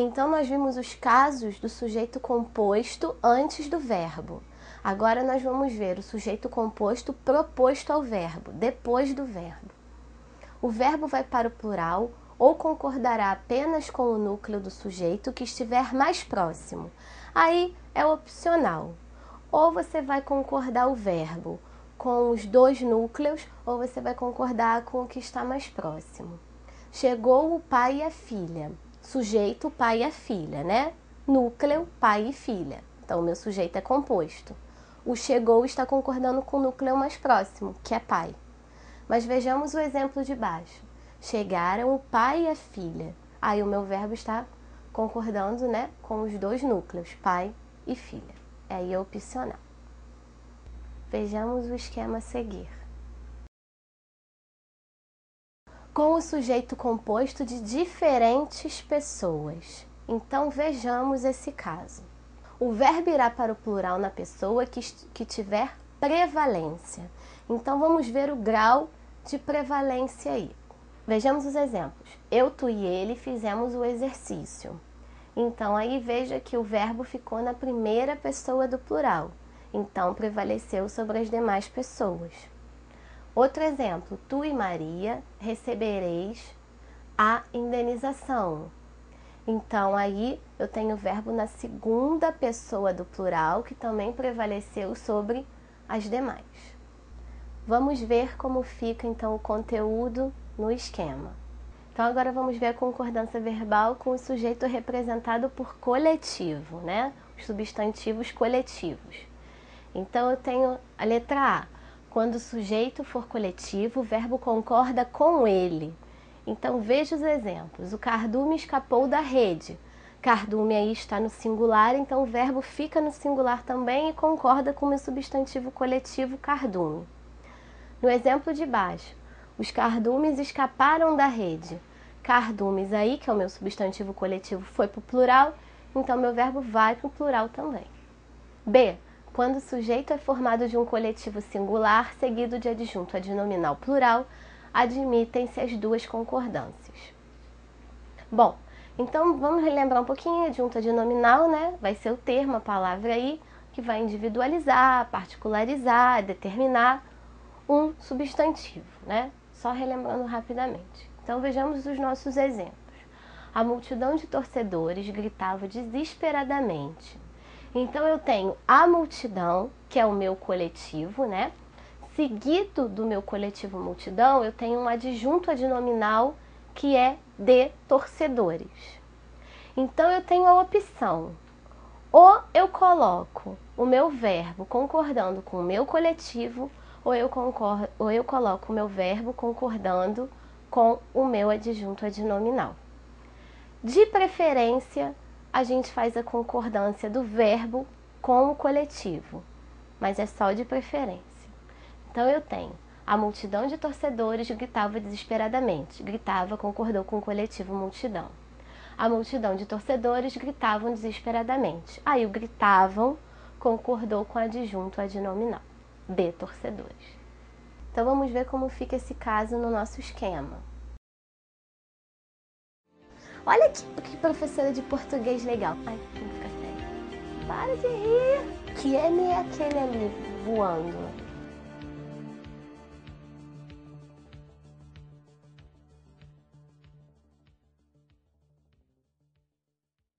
Então, nós vimos os casos do sujeito composto antes do verbo. Agora, nós vamos ver o sujeito composto proposto ao verbo, depois do verbo. O verbo vai para o plural ou concordará apenas com o núcleo do sujeito que estiver mais próximo. Aí é opcional. Ou você vai concordar o verbo com os dois núcleos, ou você vai concordar com o que está mais próximo. Chegou o pai e a filha. Sujeito, pai e a filha, né? Núcleo, pai e filha. Então, o meu sujeito é composto. O chegou está concordando com o núcleo mais próximo, que é pai. Mas vejamos o exemplo de baixo. Chegaram o pai e a filha. Aí o meu verbo está concordando, né, com os dois núcleos, pai e filha. Aí é opcional. Vejamos o esquema a seguir. Com o sujeito composto de diferentes pessoas. Então, vejamos esse caso. O verbo irá para o plural na pessoa que tiver prevalência. Então, vamos ver o grau de prevalência aí. Vejamos os exemplos. Eu, tu e ele fizemos o exercício. Então, aí veja que o verbo ficou na primeira pessoa do plural. Então, prevaleceu sobre as demais pessoas. Outro exemplo. Tu e Maria recebereis a indenização. Então, aí eu tenho o verbo na segunda pessoa do plural, que também prevaleceu sobre as demais. Vamos ver como fica, então, o conteúdo no esquema. Então, agora vamos ver a concordância verbal com o sujeito representado por coletivo, né? Os substantivos coletivos. Então, eu tenho a letra A. Quando o sujeito for coletivo, o verbo concorda com ele. Então, veja os exemplos. O cardume escapou da rede. Cardume aí está no singular, então o verbo fica no singular também e concorda com o meu substantivo coletivo cardume. No exemplo de baixo, os cardumes escaparam da rede. Cardumes aí, que é o meu substantivo coletivo, foi para o plural, então meu verbo vai para o plural também. B. Quando o sujeito é formado de um coletivo singular, seguido de adjunto adnominal plural, admitem-se as duas concordâncias. Bom, então vamos relembrar um pouquinho. Adjunto adnominal, né? Vai ser o termo, a palavra aí, que vai individualizar, particularizar, determinar um substantivo, né? Só relembrando rapidamente. Então vejamos os nossos exemplos. A multidão de torcedores gritava desesperadamente. Então eu tenho a multidão, que é o meu coletivo, né? Seguido do meu coletivo multidão, eu tenho um adjunto adnominal que é de torcedores. Então eu tenho a opção: ou eu coloco o meu verbo concordando com o meu coletivo, ou eu coloco o meu verbo concordando com o meu adjunto adnominal. De preferência, a gente faz a concordância do verbo com o coletivo, mas é só de preferência. Então eu tenho a multidão de torcedores gritava desesperadamente. Gritava concordou com o coletivo multidão. A multidão de torcedores gritavam desesperadamente. Aí o gritavam concordou com o adjunto adnominal, de torcedores. Então vamos ver como fica esse caso no nosso esquema. Olha que professora de português legal. Ai, tem que ficar sério. Para de rir. Que M é aquele ali voando?